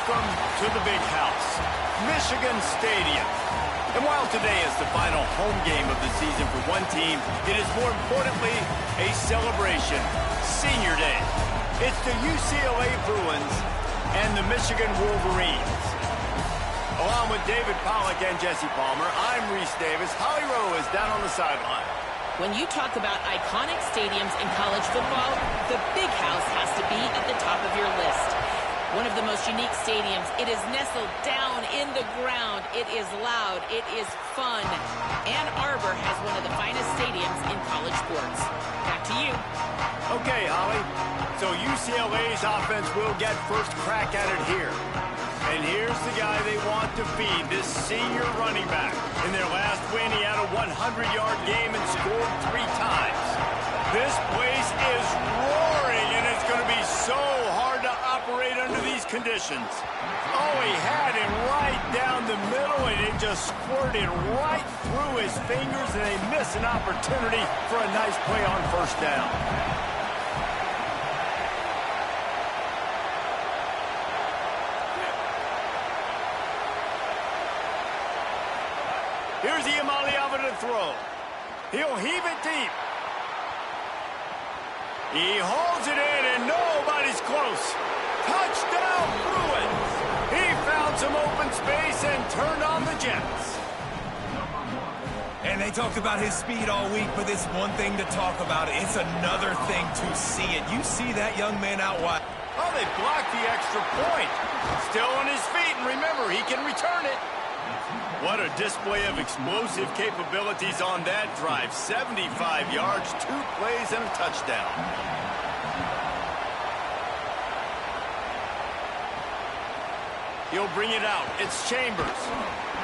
Welcome to the big house, Michigan Stadium. And while today is the final home game of the season for one team, it is more importantly a celebration, Senior Day. It's the UCLA Bruins and the Michigan Wolverines. Along with David Pollack and Jesse Palmer, I'm Reese Davis. Holly Rowe is down on the sideline. When you talk about iconic stadiums in college football, the Big House has to be at the top of your list. One of the most unique stadiums. It is nestled down in the ground. It is loud. It is fun. Ann Arbor has one of the finest stadiums in college sports. Back to you. Okay, Holly. So UCLA's offense will get first crack at it here. And here's the guy they want to feed, this senior running back. In their last win, he had a 100-yard game and scored 3 times. This place is roaring, and it's going to be so hard to operate under these conditions. Oh, he had it right down the middle, and it just squirted right through his fingers, and they miss an opportunity for a nice play on first down. Here's Ncaa to throw. He'll heave it deep. He holds it in, and nobody's close. Touchdown, Bruins! He found some open space and turned on the Jets. And they talked about his speed all week, but it's one thing to talk about. It's another thing to see it. You see that young man out wide. Oh, they blocked the extra point. Still on his feet, and remember, he can return it. What a display of explosive capabilities on that drive. 75 yards, 2 plays, and a touchdown. He'll bring it out. It's Chambers.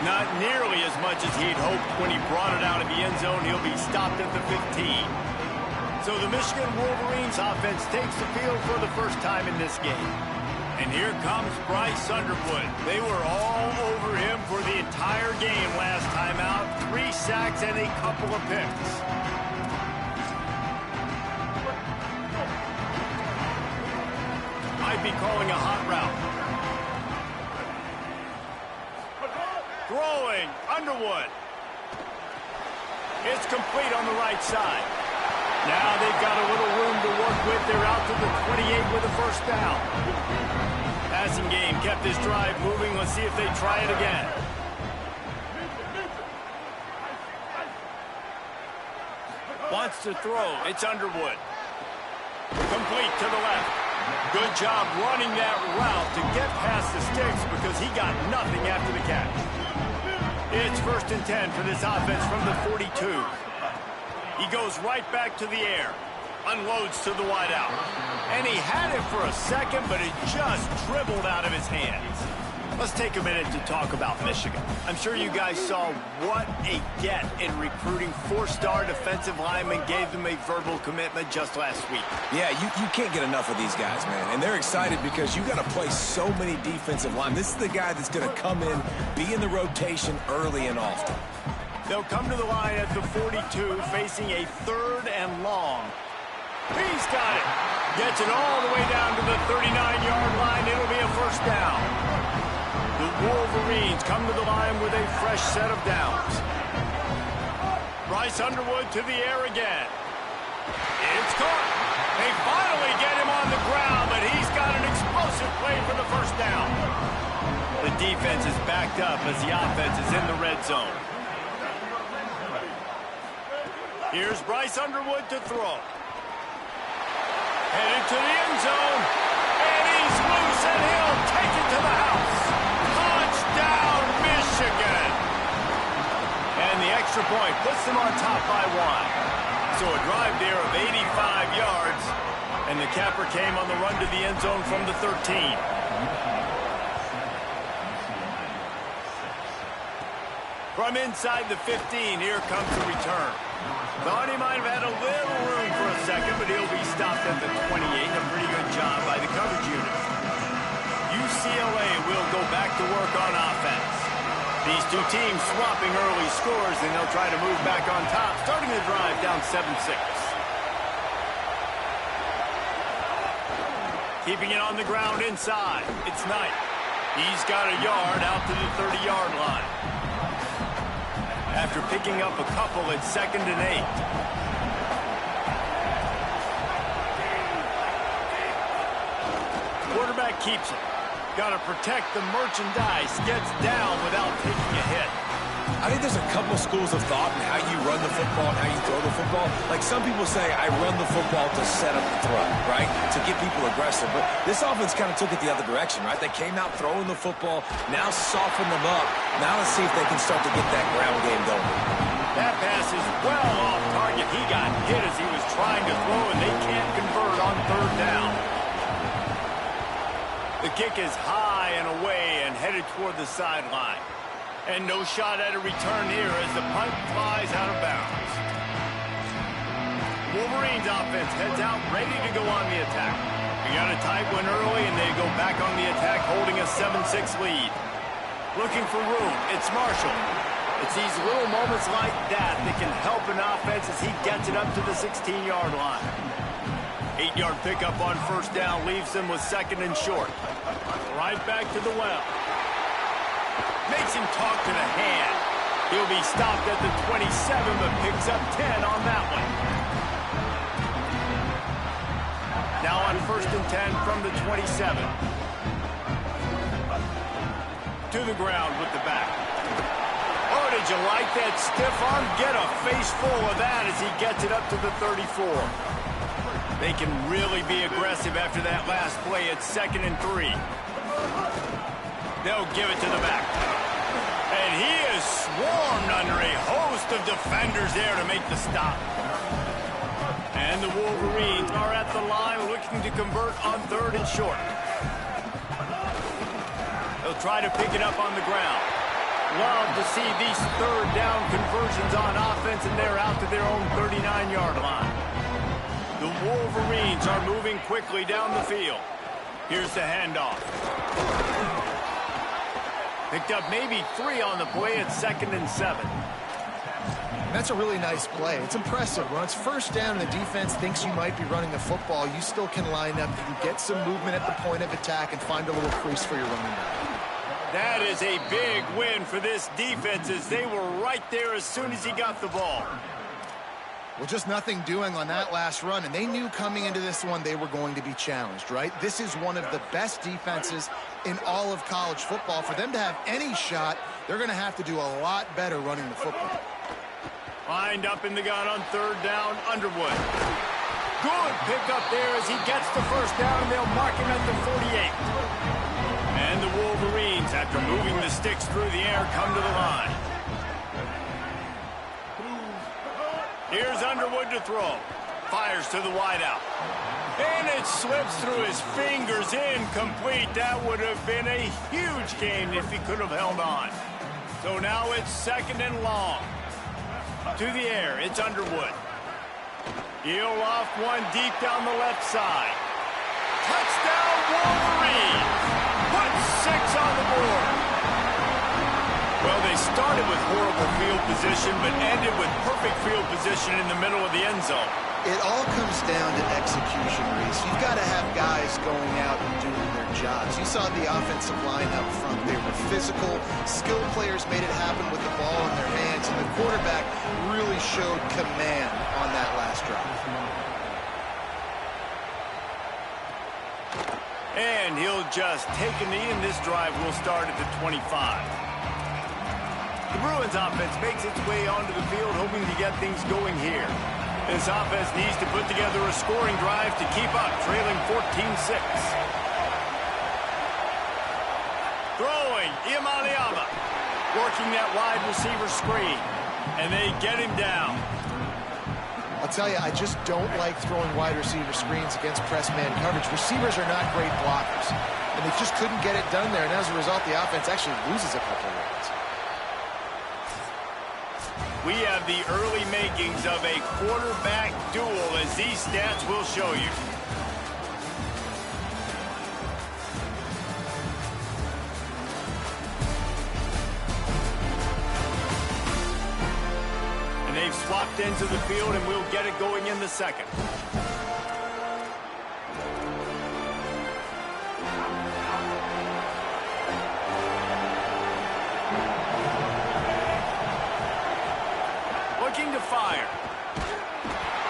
Not nearly as much as he'd hoped when he brought it out of the end zone. He'll be stopped at the 15. So the Michigan Wolverines offense takes the field for the first time in this game. And here comes Bryce Underwood. They were all over him for the entire game last time out. 3 sacks and a couple of picks. Might be calling a hot route. Throwing, Underwood. It's complete on the right side. Now they've got a little room to work with. They're out to the 28 with a first down. Passing game kept this drive moving. Let's see if they try it again. Wants to throw. It's Underwood. Complete to the left. Good job running that route to get past the sticks because he got nothing after the catch. It's 1st and 10 for this offense from the 42. He goes right back to the air. Unloads to the wideout. And he had it for a second, but it just dribbled out of his hands. Let's take a minute to talk about Michigan. I'm sure you guys saw what a get in recruiting 4-star defensive linemen, gave them a verbal commitment just last week. Yeah, you can't get enough of these guys, man. And they're excited because you got to play so many defensive linemen. This is the guy that's going to come in, be in the rotation early and often. They'll come to the line at the 42, facing a 3rd and long. He's got it. Gets it all the way down to the 39-yard line. It'll be a first down. The Wolverines come to the line with a fresh set of downs. Bryce Underwood to the air again. It's caught. They finally get him on the ground, but he's got an explosive play for the first down. The defense is backed up as the offense is in the red zone. Here's Bryce Underwood to throw. Headed to the end zone. And he's loose, and he'll take it to the house. Touchdown, Michigan. And the extra point puts them on top by 1. So a drive there of 85 yards. And the capper came on the run to the end zone from the 13. From inside the 15, here comes the return. Thought he might have had a little room for a second, but he'll be stopped at the 28. A pretty good job by the coverage unit. UCLA will go back to work on offense. These two teams swapping early scores, and they'll try to move back on top, starting the drive down 7-6. Keeping it on the ground inside. It's Knight. He's got a yard out to the 30-yard line. After picking up a couple, it's 2nd and 8. Quarterback keeps it. Got to protect the merchandise. Gets down without taking a hit. I think there's a couple schools of thought in how you run the football and how you throw the football. Like some people say, I run the football to set up the throw, right? To get people aggressive. But this offense kind of took it the other direction, right? They came out throwing the football, now soften them up. Now let's see if they can start to get that ground game going. That pass is well off target. He got hit as he was trying to throw, and they can't convert on 3rd down. The kick is high and away and headed toward the sideline. And no shot at a return here as the punt flies out of bounds. Wolverines offense heads out ready to go on the attack. We got a tight one early, and they go back on the attack holding a 7-6 lead. Looking for room, it's Marshall. It's these little moments like that that can help an offense as he gets it up to the 16-yard line. 8-yard pickup on 1st down leaves them with 2nd and short. Right back to the well. Makes him talk to the hand. He'll be stopped at the 27, but picks up 10 on that one. Now on 1st and 10 from the 27. To the ground with the back. Oh, did you like that stiff arm? Get a face full of that as he gets it up to the 34. They can really be aggressive after that last play. It's 2nd and 3. They'll give it to the back. And he is swarmed under a host of defenders there to make the stop. And the Wolverines are at the line looking to convert on 3rd and short. They'll try to pick it up on the ground. Love to see these 3rd down conversions on offense, and they're out to their own 39-yard line. The Wolverines are moving quickly down the field. Here's the handoff. Picked up maybe 3 on the play at 2nd and 7. That's a really nice play. It's impressive. When it's 1st down and the defense thinks you might be running the football, you still can line up. You can get some movement at the point of attack and find a little crease for your running back. That is a big win for this defense as they were right there as soon as he got the ball. Well, just nothing doing on that last run, and they knew coming into this one they were going to be challenged, right? This is one of the best defenses in all of college football. For them to have any shot, they're going to have to do a lot better running the football. Lined up in the gun on 3rd down, Underwood. Good pickup there as he gets the 1st down, and they'll mark him at the 48. And the Wolverines, after moving the sticks through the air, come to the line. Here's Underwood to throw. Fires to the wideout. And it slips through his fingers, incomplete. That would have been a huge gain if he could have held on. So now it's 2nd and long. To the air, it's Underwood. He'll off one deep down the left side. Touchdown, Wolverines! Put 6 on the board. Well, they started with horrible field position, but ended with perfect field position in the middle of the end zone. It all comes down to execution, Reese. You've got to have guys going out and doing their jobs. You saw the offensive line up front. They were physical. Skilled players made it happen with the ball in their hands, and the quarterback really showed command on that last drive. And he'll just take a knee, and this drive will start at the 25. The Bruins offense makes its way onto the field, hoping to get things going here. This offense needs to put together a scoring drive to keep up, trailing 14-6. Throwing, Imaliava, working that wide receiver screen, and they get him down. I'll tell you, I just don't like throwing wide receiver screens against press man coverage. Receivers are not great blockers, and they just couldn't get it done there, and as a result, the offense actually loses a couple of yards. We have the early makings of a quarterback duel, as these stats will show you. And they've swapped into the field, and we'll get it going in the second. looking to fire.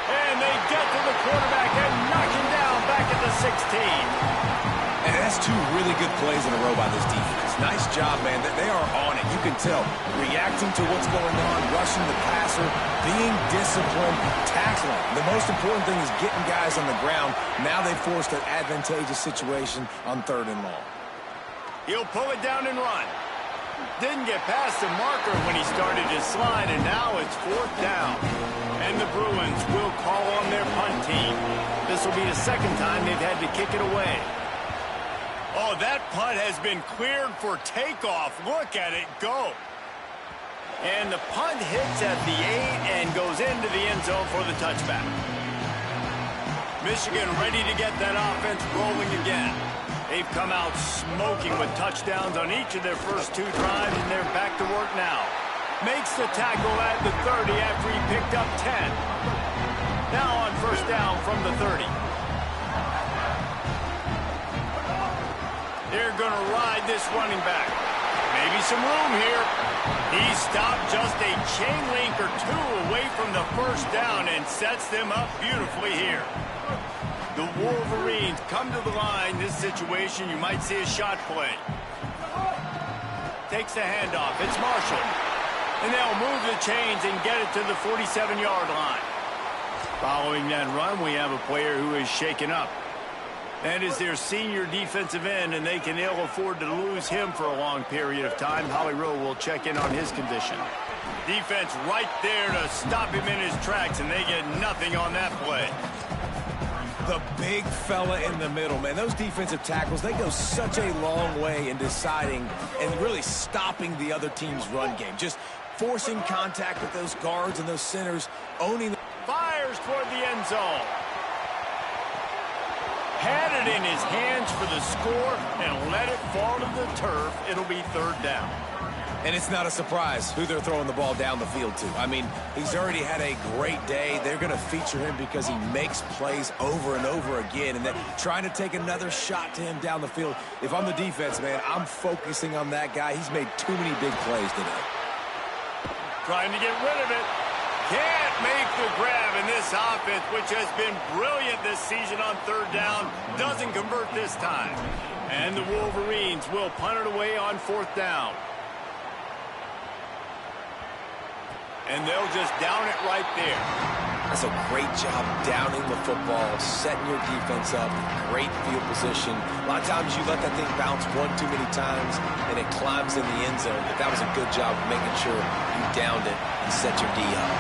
And they get to the quarterback and knock him down back at the 16. And that's two really good plays in a row by this defense. Nice job, man. They are on it. You can tell. Reacting to what's going on, rushing the passer, being disciplined, tackling. The most important thing is getting guys on the ground. Now they forced an advantageous situation on 3rd and long. He'll pull it down and run. Didn't get past the marker when he started his slide, and now it's 4th down. And the Bruins will call on their punt team. This will be the 2nd time they've had to kick it away. Oh, that punt has been cleared for takeoff. Look at it go. And the punt hits at the 8 and goes into the end zone for the touchback. Michigan ready to get that offense rolling again. They've come out smoking with touchdowns on each of their first 2 drives, and they're back to work now. Makes the tackle at the 30 after he picked up 10. Now on 1st down from the 30. They're going to ride this running back. Maybe some room here. He stopped just a chain link or 2 away from the 1st down and sets them up beautifully here. The Wolverines come to the line. This situation, you might see a shot play. Takes the handoff. It's Marshall. And they'll move the chains and get it to the 47-yard line. Following that run, we have a player who is shaken up. That is their senior defensive end, and they can ill afford to lose him for a long period of time. Holly Rowe will check in on his condition. Defense right there to stop him in his tracks, and they get nothing on that play. The big fella in the middle, man. Those defensive tackles, they go such a long way in deciding and really stopping the other team's run game. Just forcing contact with those guards and those centers, owning the... Fires toward the end zone. Had it in his hands for the score and let it fall to the turf. It'll be 3rd down. And it's not a surprise who they're throwing the ball down the field to. I mean, he's already had a great day. They're going to feature him because he makes plays over and over again. And they're trying to take another shot to him down the field. If I'm the defense, man, I'm focusing on that guy. He's made too many big plays today. Trying to get rid of it. Can't make the grab, in this offense, which has been brilliant this season on 3rd down, doesn't convert this time. And the Wolverines will punt it away on 4th down. And they'll just down it right there. That's a great job downing the football, setting your defense up, great field position. A lot of times you let that thing bounce 1 too many times, and it climbs in the end zone. But that was a good job of making sure you downed it and set your D up.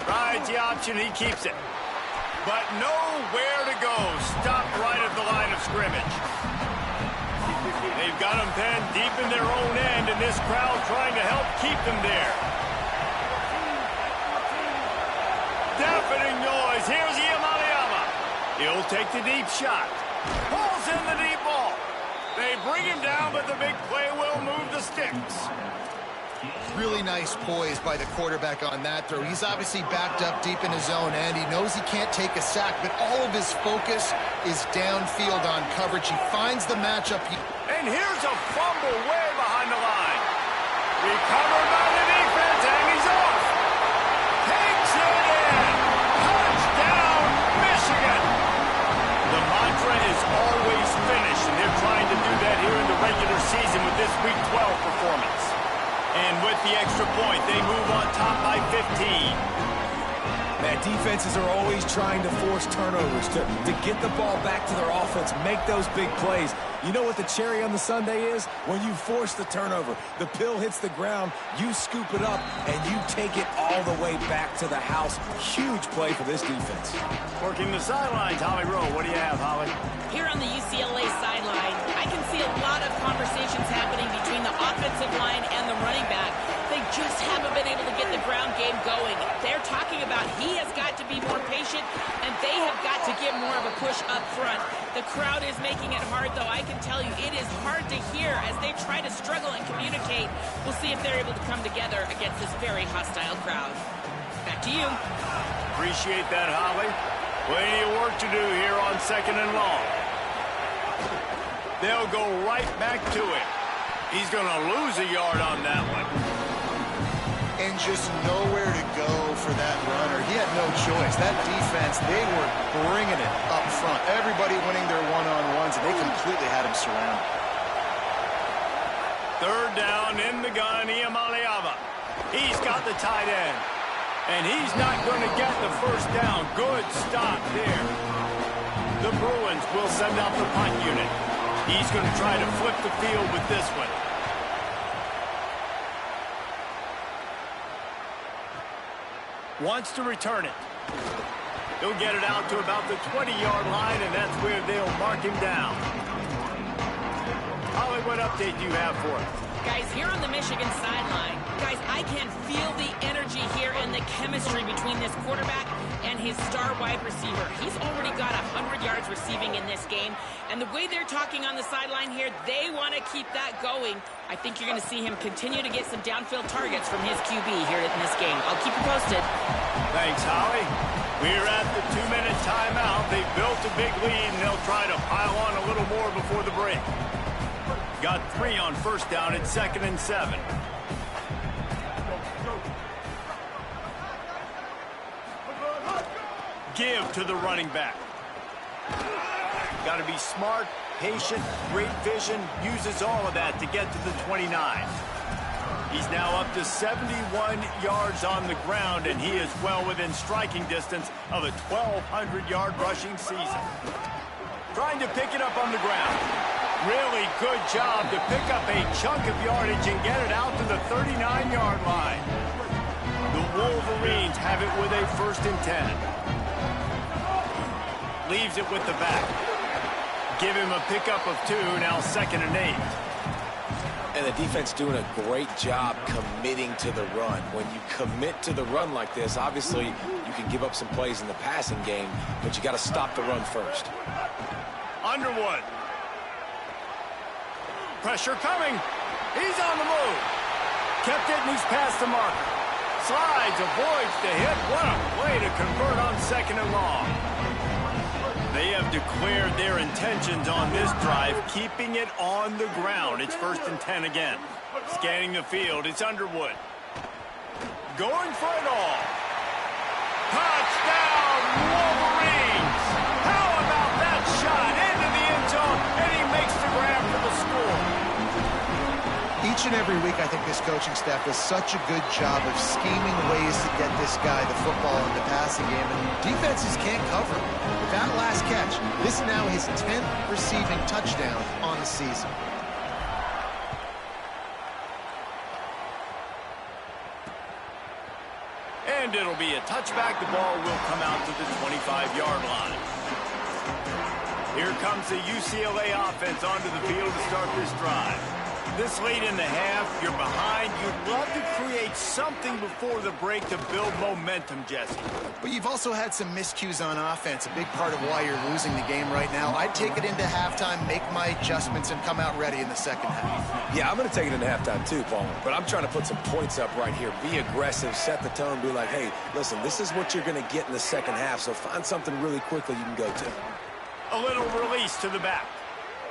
Rides the option, he keeps it. But nowhere to go. Stopped right at the line of scrimmage. They've got them pinned deep in their own end, and this crowd trying to help keep them there. Deafening noise. Here's Yamaliyama. He'll take the deep shot. Pulls in the deep ball. They bring him down, but the big play will move the sticks. Really nice poise by the quarterback on that throw. He's obviously backed up deep in his own end. He knows he can't take a sack, but all of his focus is downfield on coverage. He finds the matchup. And here's a fumble way behind the line. Recovered by the defense, and he's off. Takes it in. Touchdown, Michigan. The mantra is always finish, and they're trying to do that here in the regular season with this Week 12 performance. And with the extra point, they move on top by 15. Man, defenses are always trying to force turnovers to get the ball back to their offense, make those big plays. You know what the cherry on the sundae is? When you force the turnover, the pill hits the ground, you scoop it up, and you take it all the way back to the house. Huge play for this defense. Working the sidelines, Holly Rowe. What do you have, Holly? Here on the UCLA sideline, I can see a lot of conversations happening between the offensive line and the running back. They just haven't been able to get the ground game going. They're talking about he has got to be more patient, and they have got to get more of a push up front. The crowd is making it hard, though. I can tell you it is hard to hear as they try to struggle and communicate. We'll see if they're able to come together against this very hostile crowd. Back to you. Appreciate that, Holly. Plenty of work to do here on 2nd and long. They'll go right back to it. He's going to lose a yard on that one. and just nowhere to go for that runner. He had no choice. That defense, they were bringing it up front. Everybody winning their one-on-ones, and they completely had him surrounded. Third down in the gun, Ncaa. He's got the tight end. And he's not going to get the first down. Good stop there. The Bruins will send out the punt unit. He's going to try to flip the field with this one. Wants to return it. He'll get it out to about the 20-yard line, and that's where they'll mark him down. Holly, what update do you have for us? Guys, here on the Michigan sideline, guys, I can feel the energy here and the chemistry between this quarterback and his star wide receiver. He's already got 100 yards receiving in this game, and the way they're talking on the sideline here, they want to keep that going. I think you're going to see him continue to get some downfield targets from his QB here in this game. I'll keep you posted. Thanks, Holly. We're at the 2-minute timeout. They've built a big lead, and they'll try to pile on a little more before the break. Got 3 on first down. It's 2nd and 7. Give to the running back. Got to be smart, patient, great vision. Uses all of that to get to the 29. He's now up to 71 yards on the ground, and he is well within striking distance of a 1,200-yard rushing season. Trying to pick it up on the ground. Really good job to pick up a chunk of yardage and get it out to the 39-yard line. The Wolverines have it with a 1st and 10. Leaves it with the back. Give him a pickup of 2, now 2nd and 8. And the defense doing a great job committing to the run. When you commit to the run like this, obviously you can give up some plays in the passing game, but you got to stop the run first. Underwood. Pressure coming. He's on the move. Kept it, and he's past the marker. Slides, avoids the hit. What a play to convert on 2nd and long. They have declared their intentions on this drive, keeping it on the ground. It's 1st and 10 again. Scanning the field, it's Underwood. Going for it all. Touchdown, Wolverines! How about that shot into the end zone, and he makes the grab for the score. Each and every week, I think this coaching staff does such a good job of scheming ways to get this guy the football in the passing game, and defenses can't cover him. With that last catch, this is now his 10th receiving touchdown on the season. And it'll be a touchback. The ball will come out to the 25-yard line. Here comes the UCLA offense onto the field to start this drive. This late in the half, you're behind. You'd love to create something before the break to build momentum, Jesse. But you've also had some miscues on offense, a big part of why you're losing the game right now. I'd take it into halftime, make my adjustments, and come out ready in the second half. Yeah, I'm going to take it into halftime too, Paul. But I'm trying to put some points up right here. Be aggressive, set the tone, be like, hey, listen, this is what you're going to get in the second half, so find something really quickly you can go to. A little release to the back.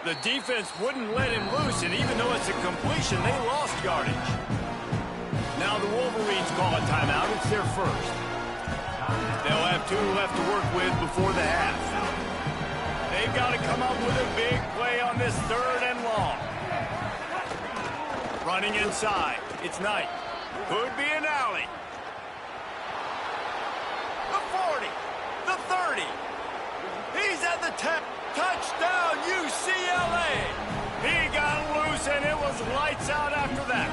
The defense wouldn't let him loose, and even though it's a completion, they lost yardage. Now the Wolverines call a timeout. It's their first. They'll have 2 left to work with before the half. They've got to come up with a big play on this 3rd and long. Running inside. It's Knight. Could be an alley. The 40. The 30. He's at the 10. Touchdown, UCLA! He got loose, and it was lights out after that.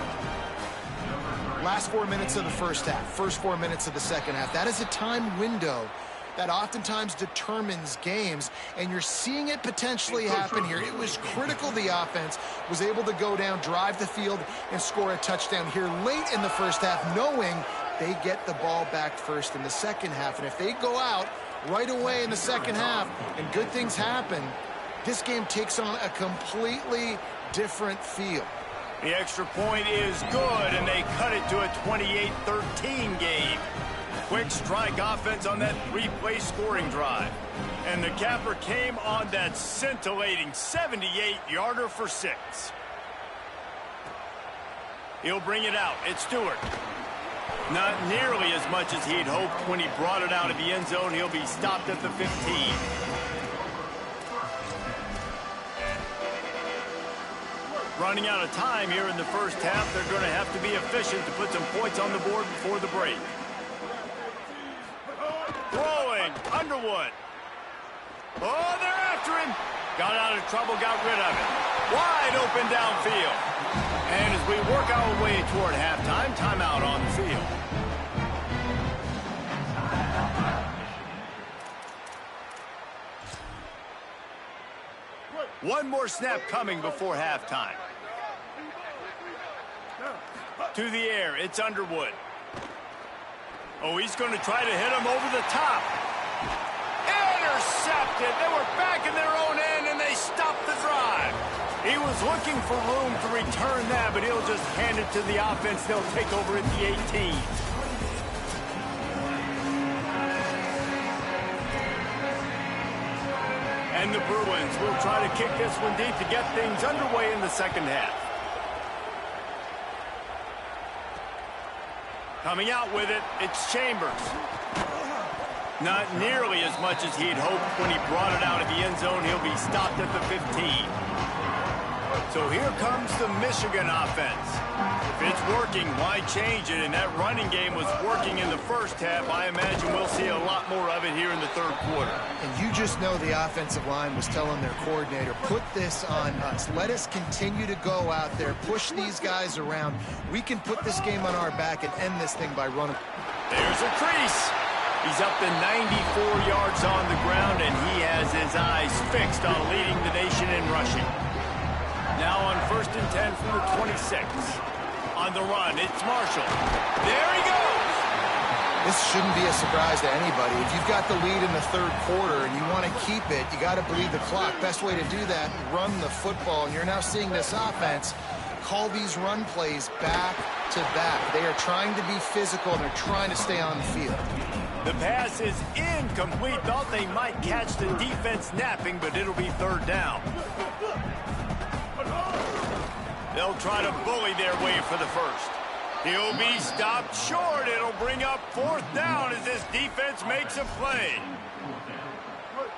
Last 4 minutes of the first half, first 4 minutes of the second half. That is a time window that oftentimes determines games, and you're seeing it potentially happen here. It was critical the offense was able to go down, drive the field, and score a touchdown here late in the first half, knowing they get the ball back first in the second half. And if they go out right away in the second half and good things happen, this game takes on a completely different feel. The extra point is good, and they cut it to a 28-13 game. Quick strike offense on that 3-play scoring drive. And the capper came on that scintillating 78-yarder for 6. He'll bring it out. It's Stewart. Not nearly as much as he'd hoped when he brought it out of the end zone. He'll be stopped at the 15. Running out of time here in the first half. They're going to have to be efficient to put some points on the board before the break. Throwing, Underwood. Oh, they're after him. Got out of trouble, got rid of it. Wide open downfield. And as we work our way toward halftime, timeout on the field. One more snap coming before halftime. To the air, it's Underwood. Oh, he's going to try to hit him over the top. Intercepted. They were back in their own end, and they stopped the drive. He was looking for room to return that, but he'll just hand it to the offense. They'll take over at the 18. And the Bruins will try to kick this one deep to get things underway in the second half. Coming out with it, it's Chambers. Not nearly as much as he'd hoped when he brought it out of the end zone. He'll be stopped at the 15. So here comes the Michigan offense. If it's working, why change it? And that running game was working in the first half. I imagine we'll see a lot more of it here in the third quarter. And you just know the offensive line was telling their coordinator, put this on us. Let us continue to go out there, push these guys around. We can put this game on our back and end this thing by running. There's a crease. He's up to 94 yards on the ground, and he has his eyes fixed on leading the nation in rushing. Now on 1st and 10 from the 26. On the run, it's Marshall. There he goes. This shouldn't be a surprise to anybody. If you've got the lead in the third quarter and you want to keep it, you got to bleed the clock. Best way to do that, run the football. And you're now seeing this offense call these run plays back to back. They are trying to be physical, and they're trying to stay on the field. The pass is incomplete. Thought they might catch the defense napping, but it'll be third down. They'll try to bully their way for the first. He'll be stopped short. It'll bring up fourth down as this defense makes a play.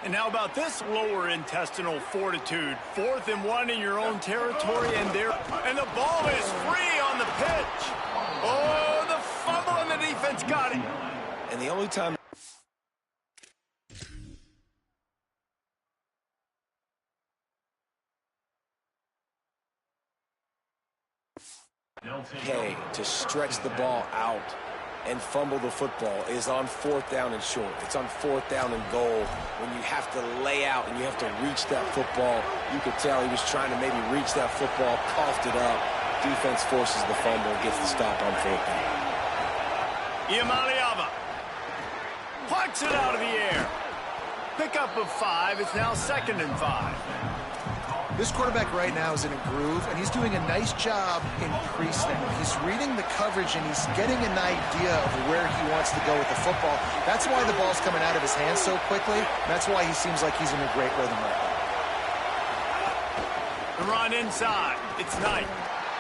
And how about this lower intestinal fortitude? 4th and 1 in your own territory, and the ball is free on the pitch. Oh, the fumble, and the defense got it. And the only time... Hey, to stretch the ball out and fumble the football is on 4th down and short. It's on 4th down and goal. When you have to lay out and you have to reach that football, you could tell he was trying to maybe reach that football, coughed it up. Defense forces the fumble, gets the stop on 4th down. Iamaleava plucks it out of the air. Pickup of 5. It's now 2nd and 5. This quarterback right now is in a groove, and he's doing a nice job in pre-snap. He's reading the coverage, and he's getting an idea of where he wants to go with the football. That's why the ball's coming out of his hands so quickly. That's why he seems like he's in a great rhythm right now. The run inside. It's Knight.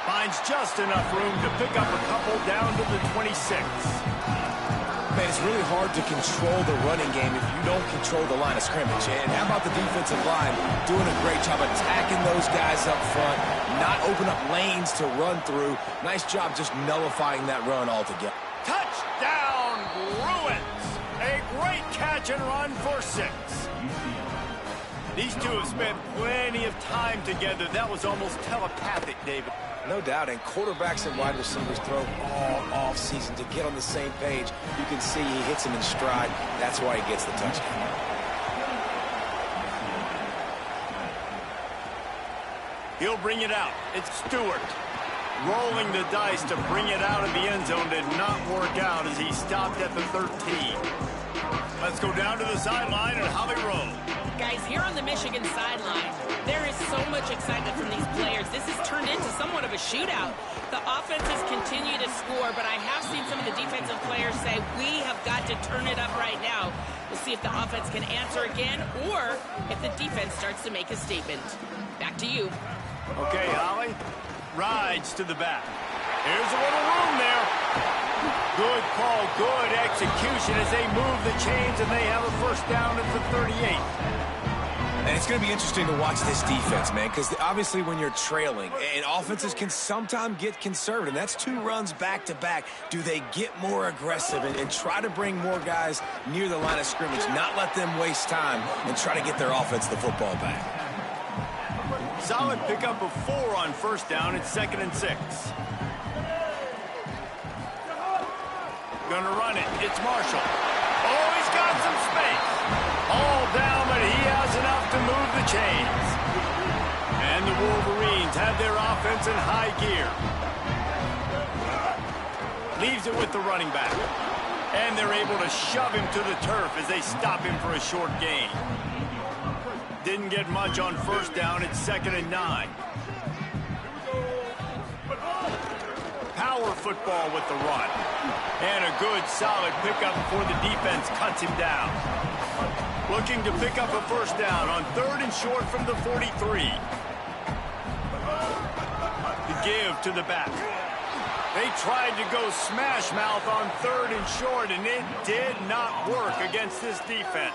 Finds just enough room to pick up a couple down to the 26. Man, it's really hard to control the running game if you don't control the line of scrimmage. And how about the defensive line doing a great job attacking those guys up front, not open up lanes to run through. Nice job just nullifying that run altogether. Touchdown, Bruins! A great catch and run for 6. These two have spent plenty of time together. That was almost telepathic, David. No doubt, and quarterbacks and wide receivers throw all off-season to get on the same page. You can see he hits him in stride. That's why he gets the touchdown. He'll bring it out. It's Stewart. Rolling the dice to bring it out of the end zone did not work out as he stopped at the 13. Let's go down to the sideline and Holly Rowe. Guys, here on the Michigan sideline, there is so much excitement from these players. This has turned into somewhat of a shootout. The offenses continue to score, but I have seen some of the defensive players say, we have got to turn it up right now. We'll see if the offense can answer again or if the defense starts to make a statement. Back to you. Okay, Holly. Rides to the back. Here's a little room there. Good call, good execution as they move the chains, and they have a first down at the 38. And it's going to be interesting to watch this defense, man, because obviously when you're trailing, and offenses can sometimes get conservative. That's 2 runs back-to-back. Do they get more aggressive and try to bring more guys near the line of scrimmage, not let them waste time, and try to get their offense the football back? Solid pickup of 4 on first down. It's 2nd and 6. Gonna run it. It's Marshall. Oh, he's got some space. All down, but he has enough to move the chains. And the Wolverines have their offense in high gear. Leaves it with the running back. And they're able to shove him to the turf as they stop him for a short gain. Didn't get much on first down. It's 2nd and 9. Power football with the run. And a good, solid pickup before the defense cuts him down. Looking to pick up a first down on 3rd and short from the 43. The give to the back. They tried to go smash mouth on 3rd and short, and it did not work against this defense.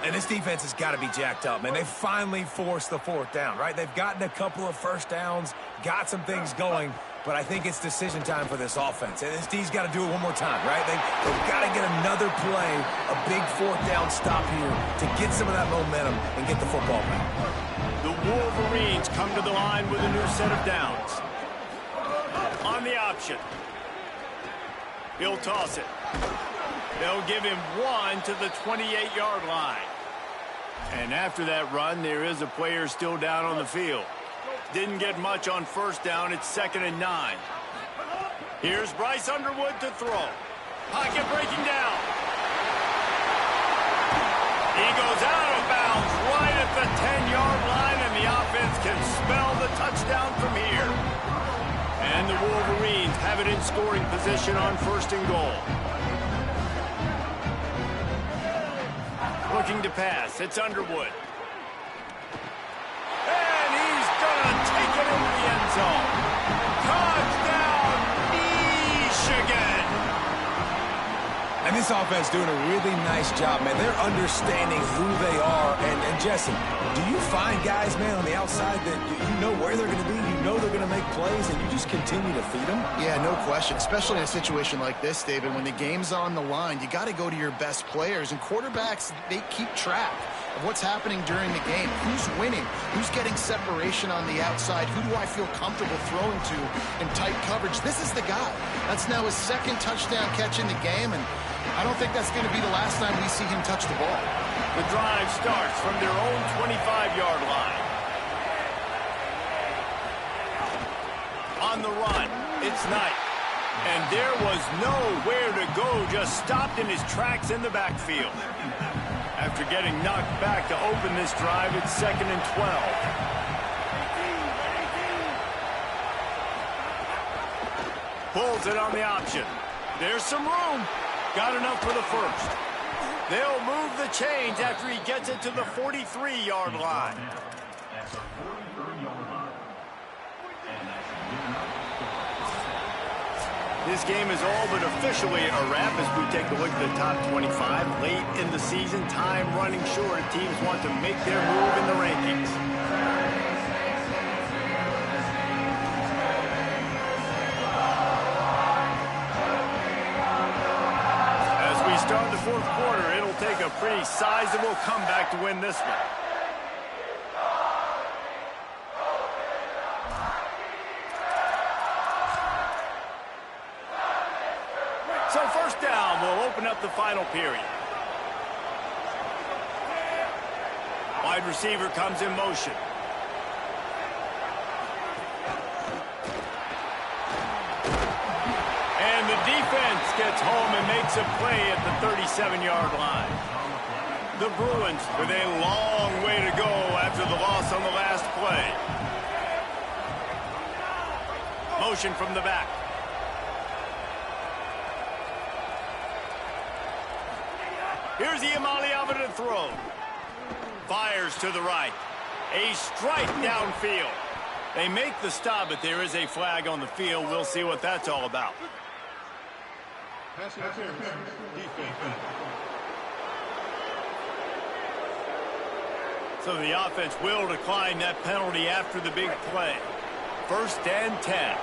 And this defense has got to be jacked up, man. They finally forced the 4th down, right? They've gotten a couple of first downs, got some things going, but I think it's decision time for this offense. And this D's got to do it one more time, right? They've got to get another play, a big 4th down stop here to get some of that momentum and get the football back. The Wolverines come to the line with a new set of downs. On the option. He'll toss it. They'll give him 1 to the 28-yard line. And after that run, there is a player still down on the field. Didn't get much on first down. It's 2nd and 9. Here's Bryce Underwood to throw. Pocket breaking down. He goes out of bounds right at the 10-yard line, and the offense can spell the touchdown from here. And the Wolverines have it in scoring position on 1st and goal. Looking to pass. It's Underwood. And he's going to take it into the end zone. Touchdown, Michigan. And this offense doing a really nice job, man. They're understanding who they are. And Jesse, do you find guys, man, on the outside that you know where they're going to be, you know they're going to make plays, and you just continue to feed them? Yeah, no question, especially in a situation like this, David. When the game's on the line, you got to go to your best players. And quarterbacks, they keep track of what's happening during the game. Who's winning? Who's getting separation on the outside? Who do I feel comfortable throwing to in tight coverage? This is the guy. That's now his 2nd touchdown catch in the game, and I don't think that's going to be the last time we see him touch the ball. The drive starts from their own 25-yard line. On the run, it's Knight. And there was nowhere to go, just stopped in his tracks in the backfield. After getting knocked back to open this drive, it's 2nd and 12. Pulls it on the option. There's some room. Got enough for the first. They'll move the chains after he gets it to the 43-yard line. This game is all but officially a wrap as we take a look at the top 25. Late in the season, time running short. Teams want to make their move in the rankings. As we start the 4th quarter, it'll take a pretty sizable comeback to win this one. So first down will open up the final period. Wide receiver comes in motion. And the defense gets home and makes a play at the 37-yard line. The Bruins with a long way to go after the loss on the last play. Motion from the back. Here's Ncaa to throw. Fires to the right. A strike downfield. They make the stop, but there is a flag on the field. We'll see what that's all about. So the offense will decline that penalty after the big play. 1st and 10.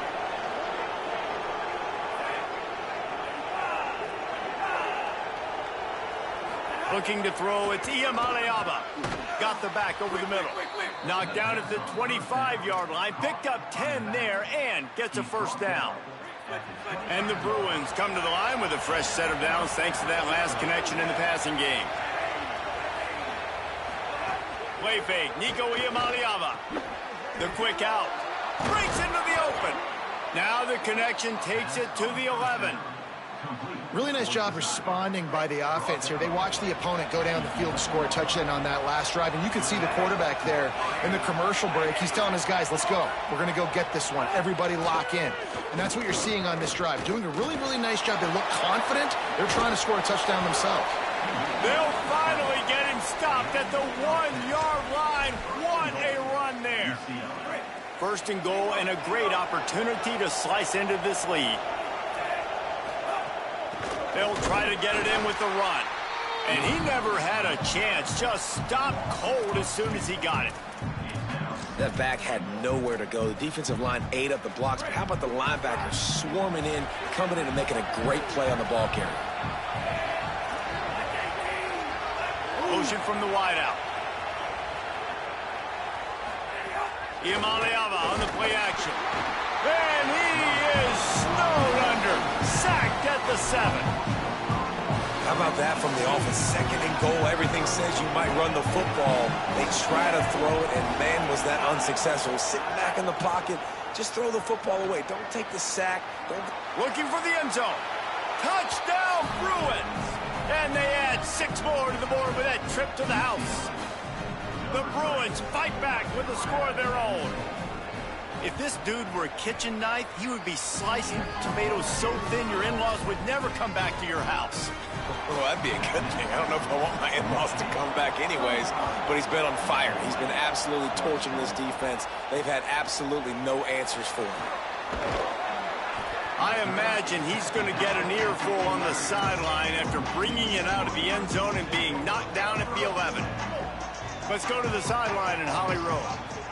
Looking to throw, it's Ncaa. Got the back over the middle. Knocked down at the 25-yard line. Picked up 10 there and gets a 1st down. And the Bruins come to the line with a fresh set of downs thanks to that last connection in the passing game. Play fake, Ncaa. The quick out. Breaks into the open. Now the connection takes it to the 11. Really nice job responding by the offense here. They watched the opponent go down the field and score a touchdown on that last drive, and you can see the quarterback there in the commercial break. He's telling his guys, let's go. We're going to go get this one. Everybody lock in. And that's what you're seeing on this drive. Doing a really, really nice job. They look confident. They're trying to score a touchdown themselves. They'll finally get him stopped at the 1-yard line. What a run there. 1st and goal and a great opportunity to slice into this lead. They'll try to get it in with the run. And he never had a chance. Just stopped cold as soon as he got it. That back had nowhere to go. The defensive line ate up the blocks, but how about the linebackers swarming in, coming in and making a great play on the ball carrier? Motion from the wideout. Ncaa on the play action. And he is snowed under. Sacked at the 7. How about that from the offense? 2nd and goal. Everything says you might run the football. They try to throw it, and man, was that unsuccessful. Sitting back in the pocket, just throw the football away. Don't take the sack. Looking for the end zone. Touchdown, Bruins. And they add 6 more to the board with that trip to the house. The Bruins fight back with a score of their own. If this dude were a kitchen knife, he would be slicing tomatoes so thin your in-laws would never come back to your house. Well, that'd be a good thing. I don't know if I want my in-laws to come back anyways, but he's been on fire. He's been absolutely torching this defense. They've had absolutely no answers for him. I imagine he's going to get an earful on the sideline after bringing it out of the end zone and being knocked down at the 11. Let's go to the sideline in Holly Rowe.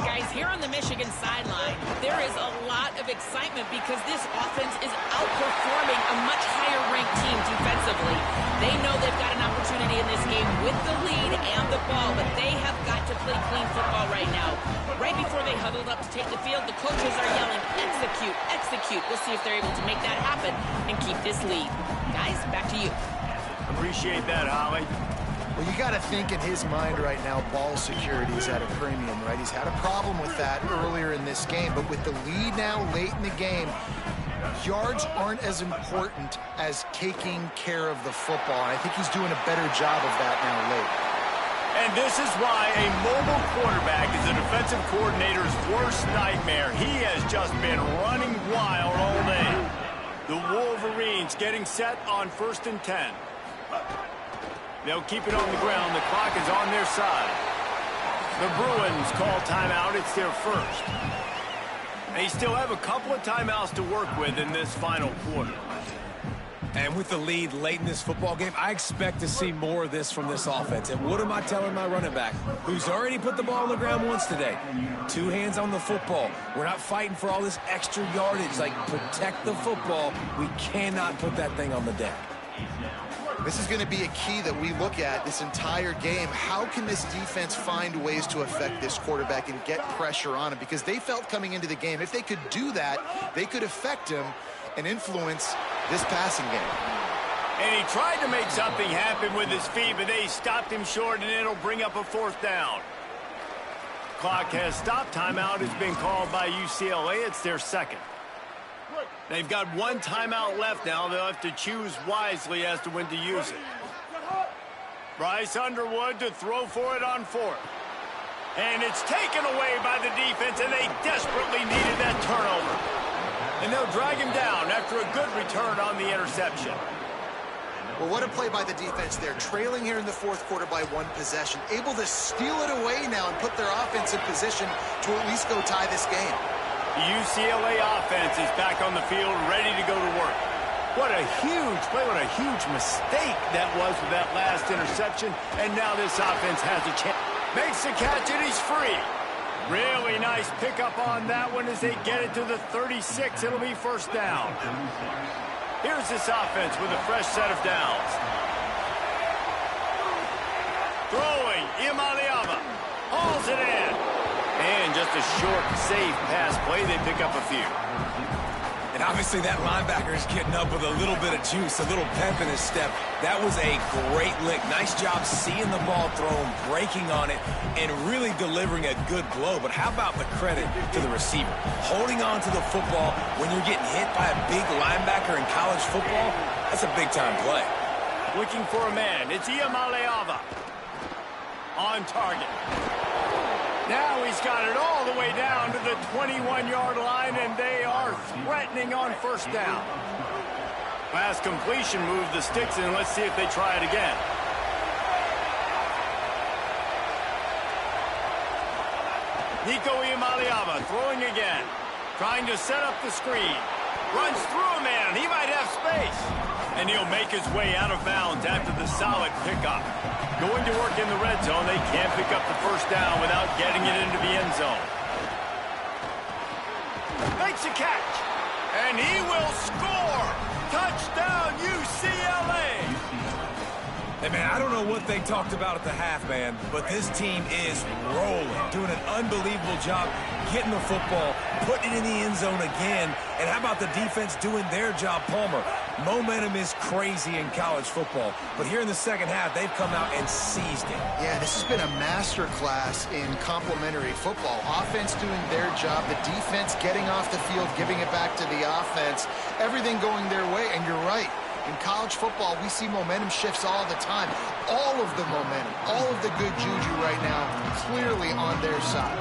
Guys, here on the Michigan sideline, there is a lot of excitement because this offense is outperforming a much higher-ranked team defensively. They know they've got an opportunity in this game with the lead and the ball, but they have got to play clean football right now. Right before they huddled up to take the field, the coaches are yelling, execute, execute. We'll see if they're able to make that happen and keep this lead. Guys, back to you. Appreciate that, Holly. Well, you got to think in his mind right now, ball security is at a premium, right? He's had a problem with that earlier in this game, but with the lead now late in the game, yards aren't as important as taking care of the football, and I think he's doing a better job of that now late. And this is why a mobile quarterback is a defensive coordinator's worst nightmare. He has just been running wild all day. The Wolverines getting set on 1st and 10. They'll keep it on the ground. The clock is on their side. The Bruins call timeout. It's their 1st. They still have a couple of timeouts to work with in this final quarter. And with the lead late in this football game, I expect to see more of this from this offense. And what am I telling my running back, who's already put the ball on the ground once today? 2 hands on the football. We're not fighting for all this extra yardage. Like, protect the football. We cannot put that thing on the deck. This is going to be a key that we look at this entire game. How can this defense find ways to affect this quarterback and get pressure on him? Because they felt coming into the game, if they could do that, they could affect him and influence this passing game. And he tried to make something happen with his feet, but they stopped him short, and it'll bring up a 4th down. Clock has stopped. Timeout has been called by UCLA. It's their 2nd. They've got 1 timeout left now. They'll have to choose wisely as to when to use it. Bryce Underwood to throw for it on 4th. And it's taken away by the defense, and they desperately needed that turnover. And they'll drag him down after a good return on the interception. Well, what a play by the defense there. Trailing here in the 4th quarter by 1 possession. Able to steal it away now and put their offense in position to at least go tie this game. The UCLA offense is back on the field, ready to go to work. What a huge play, what a huge mistake that was with that last interception. And now this offense has a chance. Makes the catch and he's free. Really nice pickup on that one as they get it to the 36. It'll be first down. Here's this offense with a fresh set of downs. Throwing, Ncaa hauls it in. And just a short, safe pass play. They pick up a few. And obviously that linebacker is getting up with a little bit of juice, a little pep in his step. That was a great lick. Nice job seeing the ball thrown, breaking on it, and really delivering a good blow. But how about the credit to the receiver? Holding on to the football when you're getting hit by a big linebacker in college football, that's a big-time play. Looking for a man. It's Ncaa on target. Now he's got it all the way down to the 21-yard line, and they are threatening on first down. Last completion moved the sticks in. Let's see if they try it again. Ncaa throwing again. Trying to set up the screen. Runs through a man. He might have space. And he'll make his way out of bounds after the solid pickup. Going to work in the red zone. They can't pick up the first down without getting it into the end zone. Makes a catch. And he will score. Touchdown, UCLA. Hey, man, I don't know what they talked about at the half, man, but this team is rolling, doing an unbelievable job getting the football, putting it in the end zone again, and how about the defense doing their job, Palmer? Momentum is crazy in college football, but here in the second half, they've come out and seized it. Yeah, this has been a master class in complementary football. Offense doing their job, the defense getting off the field, giving it back to the offense, everything going their way, and you're right. In college football, we see momentum shifts all the time. All of the momentum, all of the good juju right now, clearly on their side.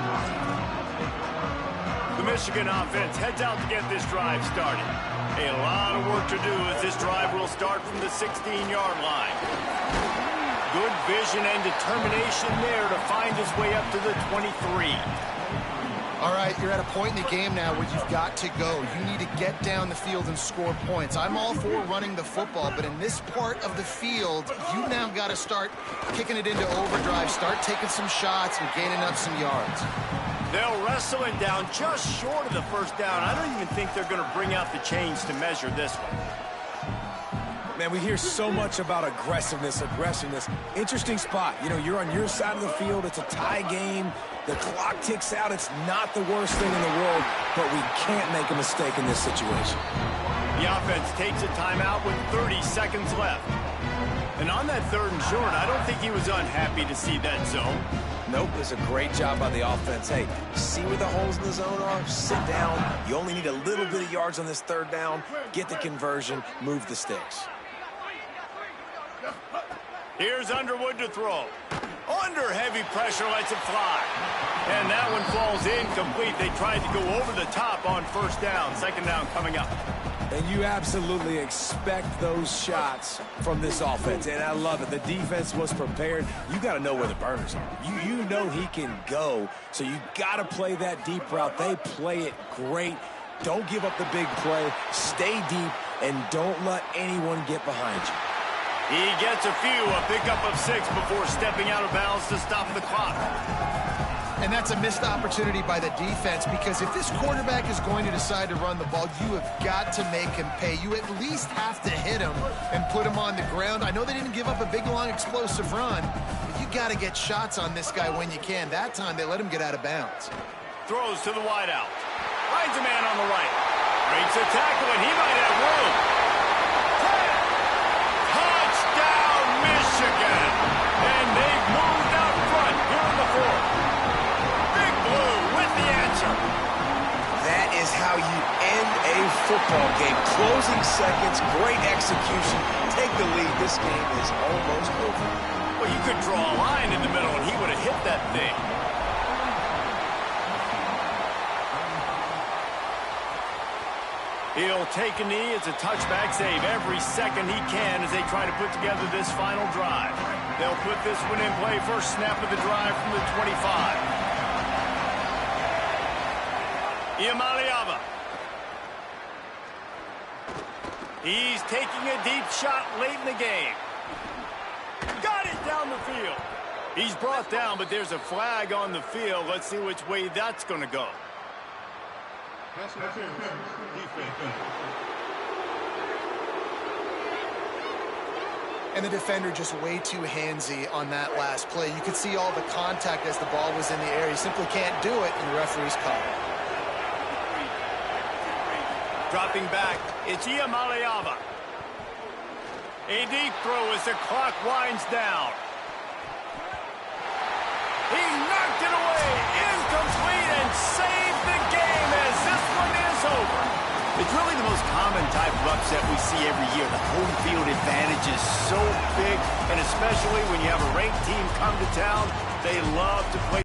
The Michigan offense heads out to get this drive started. A lot of work to do as this drive will start from the 16-yard line. Good vision and determination there to find his way up to the 23. All right, you're at a point in the game now where you've got to go. You need to get down the field and score points. I'm all for running the football, but in this part of the field, you now got to start kicking it into overdrive, start taking some shots and gaining up some yards. They'll wrestle him down just short of the first down. I don't even think they're going to bring out the chains to measure this one. Man, we hear so much about aggressiveness. Interesting spot. You know, you're on your side of the field. It's a tie game. The clock ticks out. It's not the worst thing in the world, but we can't make a mistake in this situation. The offense takes a timeout with 30 seconds left. And on that third and short, I don't think he was unhappy to see that zone. Nope, it was a great job by the offense. Hey, see where the holes in the zone are? Sit down. You only need a little bit of yards on this third down. Get the conversion. Move the sticks. Here's Underwood to throw. Under heavy pressure, lets it fly. And that one falls incomplete. They tried to go over the top on first down. Second down coming up. And you absolutely expect those shots from this offense, and I love it. The defense was prepared. You got to know where the burners are. You know he can go, so you got to play that deep route. They play it great. Don't give up the big play. Stay deep, and don't let anyone get behind you. He gets a pickup of 6 before stepping out of bounds to stop the clock. And that's a missed opportunity by the defense, because if this quarterback is going to decide to run the ball, you have got to make him pay. You at least have to hit him and put him on the ground. I know they didn't give up a big, long, explosive run, but you got to get shots on this guy when you can. That time, they let him get out of bounds. Throws to the wideout. Finds a man on the right. Breaks a tackle, and he might have room. Touchdown, Michigan! And they've moved out front here in the fourth. Big Blue with the answer. That is how you end a football game. Closing seconds, great execution. Take the lead. This game is almost over. Well, you could draw a line in the middle, and he would have hit that thing. He'll take a knee. It's a touchback save every second he can as they try to put together this final drive. They'll put this one in play. First snap of the drive from the 25. Ncaa He's taking a deep shot late in the game. Got it down the field. He's brought down, but there's a flag on the field. Let's see which way that's going to go. And the defender just way too handsy on that last play. You could see all the contact as the ball was in the air. He simply can't do it, and the referee's called it. Dropping back, it's Ncaa. A deep throw as the clock winds down. He knocked it away, incomplete, and saved the game as this one is over. It's really the most common type of upset we see every year. The home field advantage is so big, and especially when you have a ranked team come to town, they love to play.